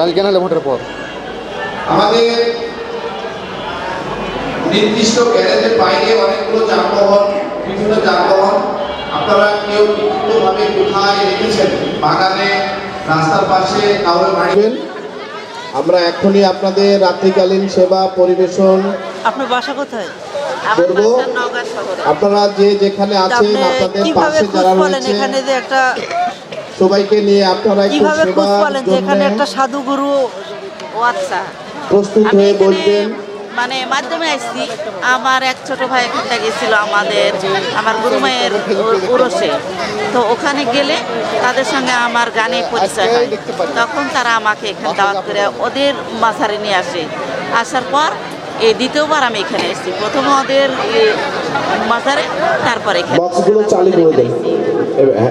কালকে নাহলে ভোটের পর আমাদের নির্দিষ্ট গ্যারেজের বাইরে অনেকগুলো যানবাহন, বিভিন্ন যানবাহন আপনারা কেউ লিখিতভাবে কোথায় রেখেছেন, বাগানে, রাস্তার পাশে, কাউরে বাড়িবেন। আমরা এখনই আপনাদের রাত্রিকালীন সেবা পরিবেশন আপনার বাসা কোথায়? করব। আপনারা যে যেখানে আছেন আপনাদের পাশে যারা রয়েছে এখানে যে একটা সবাইকে নিয়ে আপনারা একটু কিভাবে খোঁজ সেবার পেলেন যে এখানে একটা সাধু গুরু? ও আচ্ছা, প্রস্তুত আমি হয়ে এখানে বসবেন। মানে মাধ্যমে আসছি। আমার এক ছোট ভাই এখানটা গেছিল আমার গুরুমায়ের উরসে, তো ওখানে গেলে তাদের সঙ্গে আমার গানে পরিচয় হয়। তখন তারা আমাকে এখানে দাওয়াত করে ওদের মাঝারে নিয়ে আসে। আসার পর এই দ্বিতীয়বার আমি এখানে এসেছি। প্রথমে ওদের মাঝারে, তারপর এখানে বক্সগুলো চালু করে দেন।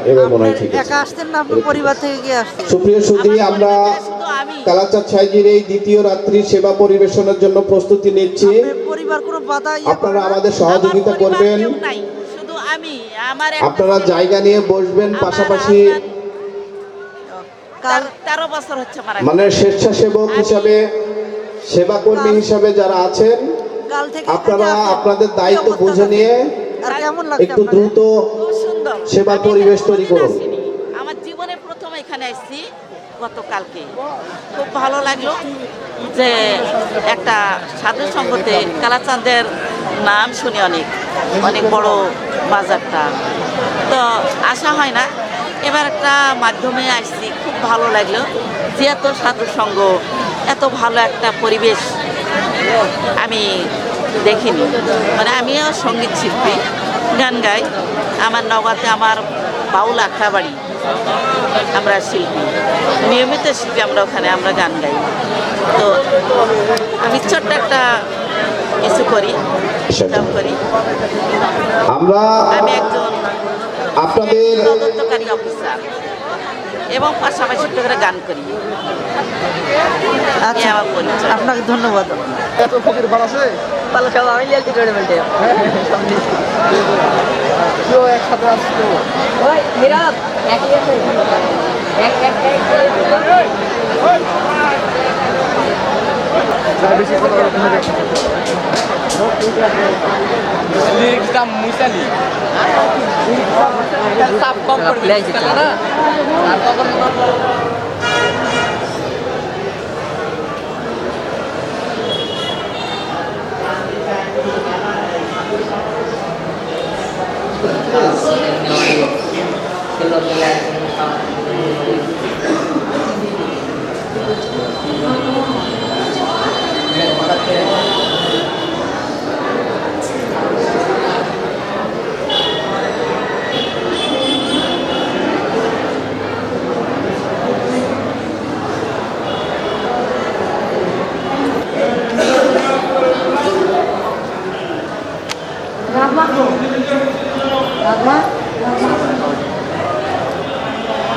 এবার মনে হয় ঠিক আছে। একা আসতেন না আপনার পরিবার থেকে গিয়ে আসতেন? সুপ্রিয় সুধী, আমরা শুধু আমি কালাচাঁদ সাইজির এই দ্বিতীয় রাত্রি সেবা পরিবেশনের জন্য প্রস্তুতি নিচ্ছি। আপনার পরিবার কোনো বাধা আপনারা আমাদের সহযোগিতা আমার পরিবার করবেন। কেউ নাই, শুধু আমি। আমার একটা আপনারা ছেলে, জায়গা নিয়ে বসবেন আমার পাশাপাশি। কাল 13 বছর হচ্ছে মারা মানে স্বেচ্ছাসেবক হিসাবে, সেবা কর্মী হিসাবে যারা আছেন কাল থেকে আপনারা এখানে আসেন। আপনাদের কি দায়িত্ব অবস্থা বুঝে থাকে? নিয়ে আর কেমন লাগছে একটু আপনাদের? দ্রুত খুব সুন্দর সেবার আমি পরিবেশ এখানে তৈরি কোনোদিন করুন। আসিনি। আমার জীবনে প্রথম এখানে আসছি গতকালকে। খুব ভালো লাগলো যে একটা সাধু সঙ্গতে কালাচাঁদের নাম শুনি, অনেক অনেক বড় বাজারটা, তো আসা হয় না। এবার একটা মাধ্যমে আসছি, খুব ভালো লাগলো যে এত সাধু সঙ্গ, এত ভালো একটা পরিবেশ আমি দেখিনি। মানে আমিও সঙ্গীত শিল্পী, গান গাই। আমার নওগাঁতে আমার বাউল আখড়া বাড়ি, আমরা শিল্পী, নিয়মিত শিল্পী। আমরা ওখানে আমরা গান গাই। তো আমি ছোট্ট একটা কিছু করি, জব করি। আমরা আমি একজন আপনাদের তদন্তকারী অফিসার এবং পাশাপাশি একটু করে গান করি। আচ্ছা, আমার পরিচয়। আপনাকে ধন্যবাদ। এত ফকির ভাড় আছে ভালো সব আমি লিয়ালতি টুর্নামেন্টে কেউ একসাথে আসতো ওই মিরাজ একই আছে এক যার বেশি কথা বলে তুমি দেখো লিরিক্সটা মুসালি সাব কম করে দিতে না আর তখন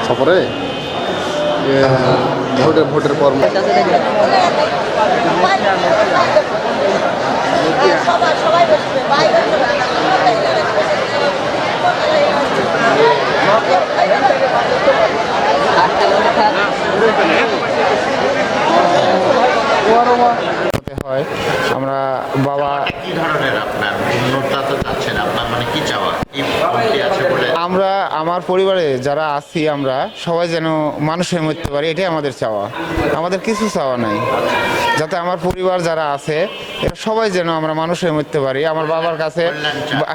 সফরে ভোটের পর হয় আমরা বাবা কি ধরনের আপনার উন্নততা তো চাচ্ছেন, আপনার মানে কি চাওয়া, কি কমতি আছে বলে? আমরা আমার পরিবারে যারা আছি আমরা সবাই যেন মানুষ হয়ে মরতে পারি, এটাই আমাদের চাওয়া। আমাদের কিছু চাওয়া নাই, যাতে আমার পরিবার যারা আছে এরা সবাই যেন আমরা মানুষ হয়ে মরতে পারি। আমার বাবার কাছে,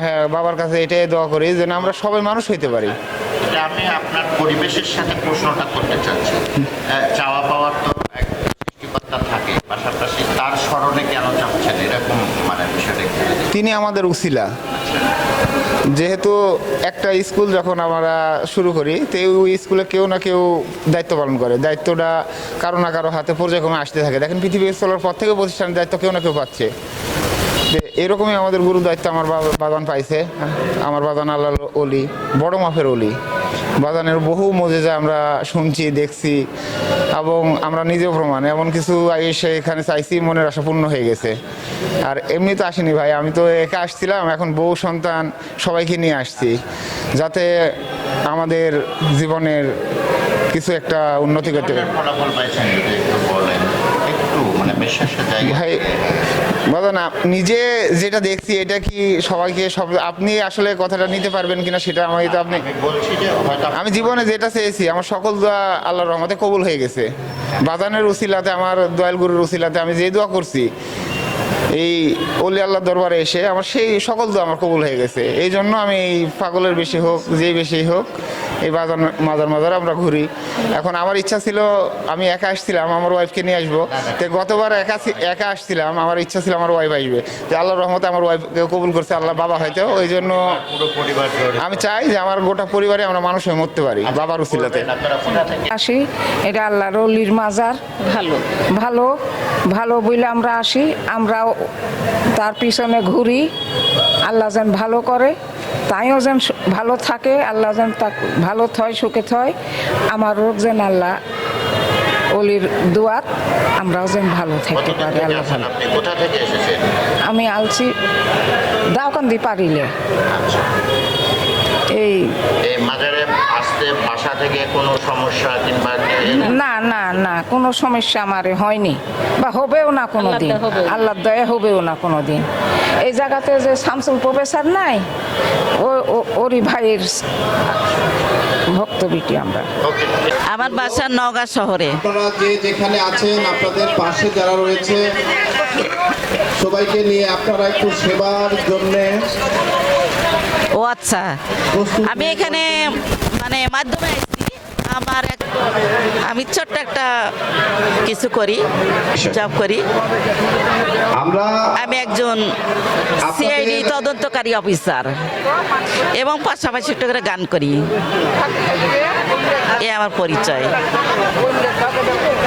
হ্যাঁ বাবার কাছে এটাই দোয়া করি যেন আমরা সবাই মানুষ হইতে পারি। এটা আমি আপনার পরিবেশের সাথে প্রশ্নটা করতে চাচ্ছি। চাওয়া পাওয়ার তো এক সৃষ্টিকর্তা থাকে, পাশাপাশি তার স্মরণে কেন চাচ্ছেন এরকম মানে বিষয়টা একটু যদি- তিনি আমাদের উসিলা। যেহেতু একটা স্কুল যখন আমরা শুরু করি তো ওই স্কুলে কেউ না কেউ দায়িত্ব পালন করে, দায়িত্বটা কারো না কারো হাতে পর্যায়ক্রমে আসতে থাকে। দেখেন পৃথিবী চলার পর থেকে প্রতিষ্ঠানের দায়িত্ব কেউ না কেউ পাচ্ছে। এরকমই আমাদের গুরু দায়িত্ব আমার বাগান পাইছে। আমার বাগান আল্লাহ অলি, বড় মাপের অলি। বাগানের বহু মজেজা আমরা শুনছি, দেখছি এবং আমরা নিজেও প্রমাণ। এমন কিছু এসে এখানে চাইছি, মনের আশা পূর্ণ হয়ে গেছে। আর এমনি তো আসিনি ভাই, আমি তো একা আসছিলাম, এখন বউ সন্তান সবাইকে নিয়ে আসছি, যাতে আমাদের জীবনের কিছু একটা উন্নতি করতে পারি। ফলাফল পাইছেন যদি একটু বলেন, একটু মানে বিশ্বাসের জায়গা ভাই বলো না, নিজে যেটা দেখছি এটা কি সবাইকে আপনি আসলে কথাটা নিতে পারবেন কিনা সেটা আমাকে তো আপনি, আমি বলছি যে হয়তো আমি জীবনে যেটা চেয়েছি আমার সকল দোয়া আল্লাহর রহমতে কবুল হয়ে গেছে। বাজানের উসিলাতে, আমার দয়াল গুরুর উসিলাতে আমি যে দোয়া করছি এই ওলি আল্লাহ দরবারে এসে আমার সেই সকল দোয়া আমার কবুল হয়ে গেছে। এই জন্য আমি এই পাগলের বেশি হোক যেই বেশি হোক এই মাজার আমরা ঘুরি। এখন আমার ইচ্ছা ছিল আমি একা আসছিলাম, আমার ওয়াইফকে নিয়ে আসবো। তো গতবার একা আসছিলাম, আমার ইচ্ছা ছিল আমার ওয়াইফ আসবে, যে আল্লাহর রহমতে আমার ওয়াইফকে কবুল করছে আল্লাহ বাবা হয়তো, ওই জন্য পুরো পরিবার জড়িত। আমি চাই যে আমার গোটা পরিবারে আমরা মানুষ হয়ে মরতে পারি বাবার উসিলাতে। আপনারা কোথা থেকে আসি, এটা আল্লাহর অলির মাজার। ভালো ভালো ভালো বলে আমরা আসি, আমরাও তার পিছনে ঘুরি। আল্লাহ যেন ভালো করে, তাইও যেন ভালো থাকে, আল্লাহ যেন তা ভালো থয়, সুখে থয়। আমারও যেন আল্লাহ অলির দুয়াত আমরাও যেন ভালো থাকতে কতদিন পারি। থেকে আল্লাহ আছেন ভালো। আপনি? কোথা থেকে এসেছেন? আমি আলছি দাওকান্দি পারিলে আচ্ছা, এই এই মাজারে আসতে বাসা থেকে কোনো সমস্যা কিংবা না না না কোনো সমস্যা আমারে হয়নি বা হবেও না কোনো দিন। আল্লাহর দয়া হবেও না কোনো দিন। এই জায়গাতে যে শামসুল প্রফেসর নাই, ওরই ভাইয়ের ভক্ত বিটি আমরা। ওকে, আমার বাসা নওগাঁ শহরে। আপনারা যে যেখানে আছেন আপনাদের পাশে যারা রয়েছে সবাইকে নিয়ে আপনারা একটু সেবার জন্যে ও আচ্ছা, প্রস্তুত আমি এখানে মানে মাধ্যমে আসছি। আমি ছোট্ট একটা কিছু করি, জব করি। আমরা আমি একজন সিআইডি তদন্তকারী অফিসার এবং পাশাপাশি একটু করে গান করি। এ আমার পরিচয়।